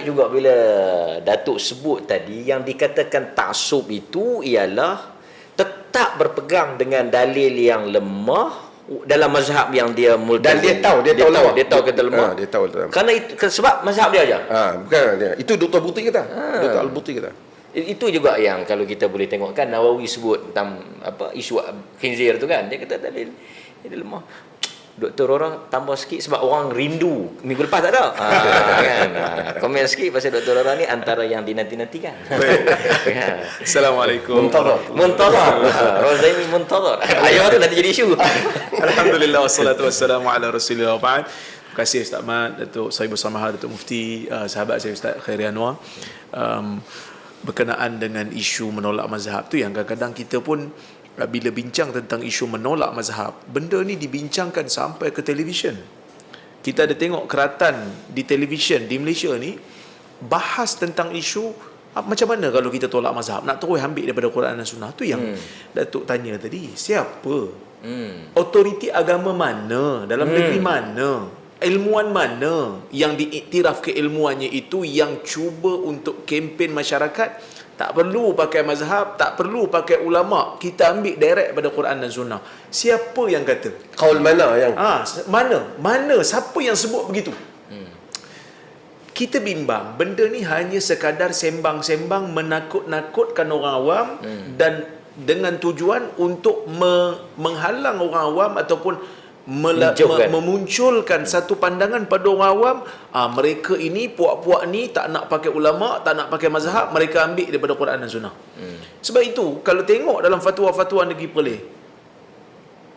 juga bila Datuk sebut tadi, yang dikatakan taksub itu ialah tetap berpegang dengan dalil yang lemah dalam mazhab yang dia Dan multazim. dia tahu lawan. Dia tahu kata lemah. Dia tahu lemah. Kerana itu sebab mazhab dia aja. Bukan dia. Itu Dr. Buti kata. Dr. Al-Buti kata. Itu juga yang kalau kita boleh tengok kan, Nawawi sebut tentang isu khinzir tu kan, dia kata dalil dia lemah. Doktor orang tambah sikit sebab orang rindu. Minggu lepas tak ada. Kan? Komen sikit pasal doktor orang ni antara yang dinanti-nantikan. Assalamualaikum. Muntazar. Rozaimi muntazar. Ayat tu nanti jadi isu. Alhamdulillah wassalatu wassalamu ala Rasulillah wa ba'd. Terima kasih Ustaz Ahmad, Datuk Sahibul Samahah, Datuk Mufti, sahabat saya Ustaz Khairi Anwar. Berkenaan dengan isu menolak mazhab tu, yang kadang-kadang kita pun bila bincang tentang isu menolak mazhab, benda ni dibincangkan sampai ke televisyen. Kita ada tengok keratan di televisyen di Malaysia ni bahas tentang isu macam mana kalau kita tolak mazhab, nak terus ambil daripada Quran dan Sunnah. Tu yang Datuk tanya tadi, siapa? Otoriti agama mana, dalam negeri mana, ilmuwan mana yang diiktiraf keilmuannya itu, yang cuba untuk kempen masyarakat tak perlu pakai mazhab, tak perlu pakai ulama, kita ambil direct pada Quran dan Sunnah. Siapa yang kata? Kaul mana yang Mana siapa yang sebut begitu? Kita bimbang benda ni hanya sekadar sembang-sembang menakut-nakutkan orang awam, dan dengan tujuan untuk menghalang orang awam ataupun memunculkan satu pandangan pada orang awam, mereka ini puak-puak ni tak nak pakai ulama, tak nak pakai mazhab, mereka ambil daripada Quran dan Sunnah. Sebab itu kalau tengok dalam fatwa-fatwa negeri Perlis,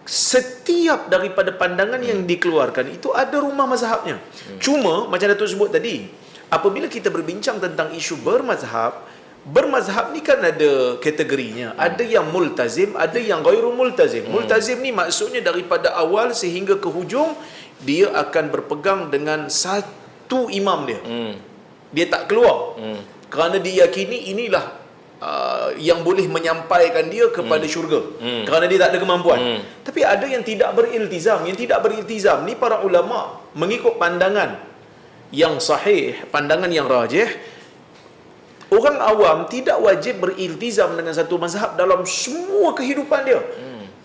setiap daripada pandangan yang dikeluarkan itu ada rumah mazhabnya. Cuma macam Datuk sebut tadi, apabila kita berbincang tentang isu bermazhab ni kan ada kategorinya. Ada yang multazim, ada yang ghairu multazim. Multazim ni maksudnya daripada awal sehingga ke hujung dia akan berpegang dengan satu imam dia. Dia tak keluar. Kerana diyakini inilah yang boleh menyampaikan dia kepada syurga. Kerana dia tak ada kemampuan. Tapi ada yang tidak beriltizam. Yang tidak beriltizam ni para ulama mengikut pandangan yang sahih, pandangan yang rajih. Orang awam tidak wajib beriltizam dengan satu mazhab dalam semua kehidupan dia.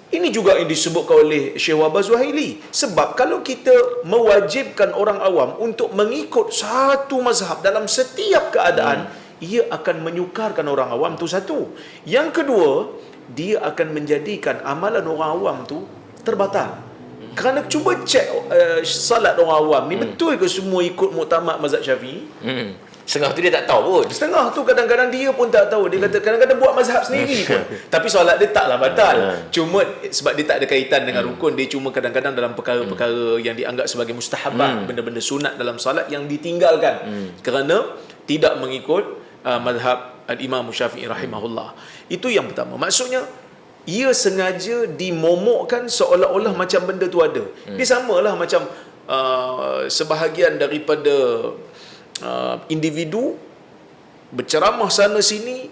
Ini juga yang disebutkan oleh Syekh Wahbah Zuhaili. Sebab kalau kita mewajibkan orang awam untuk mengikut satu mazhab dalam setiap keadaan, ia akan menyukarkan orang awam tu satu. Yang kedua, dia akan menjadikan amalan orang awam tu terbatal. Kerana cuba cek salat orang awam ni, betul ke semua ikut muktamad mazhab Syafi'i? Setengah tu dia tak tahu pun. Setengah tu kadang-kadang dia pun tak tahu. Dia kata kadang-kadang buat mazhab sendiri pun. Tapi solat dia taklah batal. Cuma sebab dia tak ada kaitan dengan rukun, dia cuma kadang-kadang dalam perkara-perkara yang dianggap sebagai mustahabat, benda-benda sunat dalam solat yang ditinggalkan kerana tidak mengikut mazhab Al-Imam Syafi'i rahimahullah. Itu yang pertama. Maksudnya ia sengaja dimomokkan seolah-olah macam benda tu ada. Dia samalah macam sebahagian daripada individu berceramah sana sini,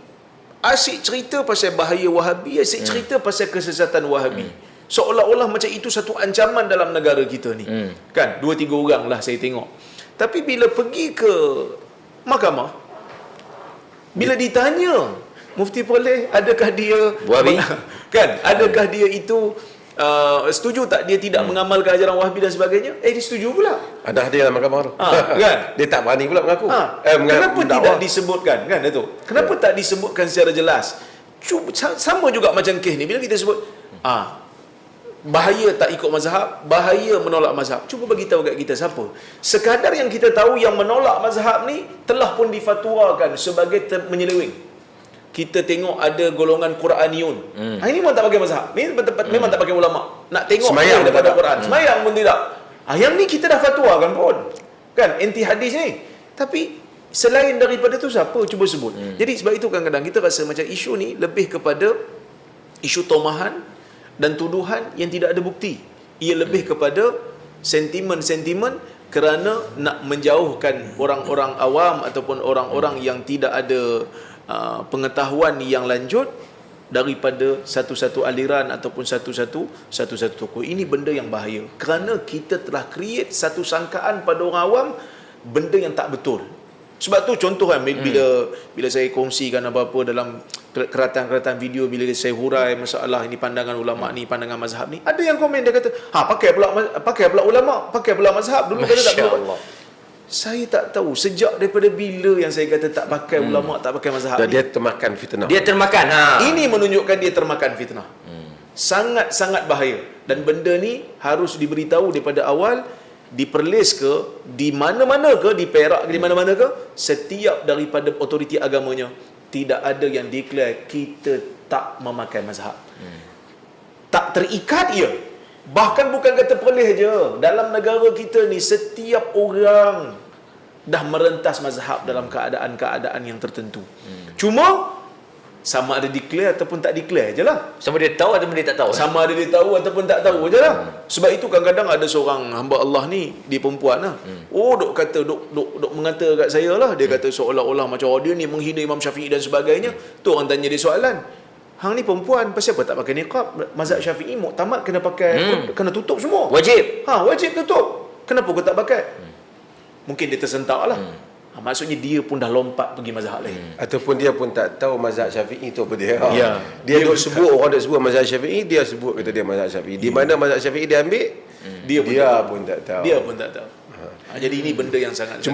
asyik cerita pasal bahaya Wahabi, asyik cerita pasal kesesatan Wahabi, seolah-olah macam itu satu ancaman dalam negara kita ni. Kan 2-3 orang lah saya tengok. Tapi bila pergi ke mahkamah, bila ditanya Mufti Perlis, adakah dia Wahabi? Kan, adakah dia itu setuju tak dia tidak mengamalkan ajaran Wahabi dan sebagainya? Dia setuju pula. ada dia dalam mahkamah tu. Kan? Dia tak berani pula mengaku. Kenapa tidak disebutkan, kan Datuk? Kenapa tak disebutkan secara jelas? Sama juga macam kes ni, bila kita sebut bahaya tak ikut mazhab, bahaya menolak mazhab. Cuba bagi tahu kat kita siapa. Sekadar yang kita tahu yang menolak mazhab ni telah pun difatwakan sebagai menyeleweng. Kita tengok ada golongan Quraniun. Ini memang tak pakai mazhab. Ni memang tak pakai ulama. Nak tengok semayang daripada Quran. Semayang pun tidak. Yang ni kita dah fatwakan pun. Kan, anti hadis ni. Tapi selain daripada tu siapa cuba sebut. Jadi sebab itu kadang-kadang kita rasa macam isu ni lebih kepada isu tomahan dan tuduhan yang tidak ada bukti. Ia lebih kepada sentimen-sentimen kerana nak menjauhkan orang-orang awam ataupun orang-orang yang tidak ada pengetahuan yang lanjut daripada satu-satu aliran ataupun satu-satu tokoh. Ini benda yang bahaya kerana kita telah create satu sangkaan pada orang awam benda yang tak betul. Sebab tu contoh kan bila saya kongsikan apa-apa dalam keratan-keratan video, bila saya hurai masalah ini pandangan ulama ni, pandangan mazhab ni, ada yang komen dia kata, pakai pula ulama, pakai pula mazhab. Dulu kata tak perlu. Allah. Saya tak tahu sejak daripada bila yang saya kata tak pakai ulama, tak pakai mazhab Dan ni. dia termakan fitnah. Dia termakan. Ini menunjukkan dia termakan fitnah. Sangat-sangat bahaya. Dan benda ni harus diberitahu daripada awal, di Perlis ke, di mana-mana ke, di Perak ke, di mana-mana ke, setiap daripada otoriti agamanya, tidak ada yang declare kita tak memakai mazhab. Tak terikat ia. Bahkan bukan kata Perlis je. Dalam negara kita ni, setiap orang dah merentas mazhab dalam keadaan-keadaan yang tertentu. Cuma sama ada declare ataupun tak declare je lah. Sama dia tahu ataupun dia tak tahu. Sama ada dia tahu ataupun tak tahu je lah. Sebab itu kadang-kadang ada seorang hamba Allah ni, dia perempuan lah. Duk kata, duk mengata kat saya lah. Dia kata seolah-olah macam dia ni menghina Imam Syafi'i dan sebagainya. Tu orang tanya dia soalan. Hang ni perempuan, pasal apa tak pakai niqab? Mazhab Syafi'i muktamad kena pakai, kena tutup semua. Wajib. Wajib tutup. Kenapa kau tak pakai? Mungkin dia tersentak lah. Maksudnya dia pun dah lompat pergi mazhab lain. Ataupun dia pun tak tahu mazhab Syafi'i tu apa dia. Ya. Dia duk sebut, orang duk sebut mazhab Syafi'i, dia sebut kata dia mazhab Syafi'i. Di mana mazhab Syafi'i dia ambil, dia pun tak tahu. Dia pun tak tahu. Jadi ini benda yang sangat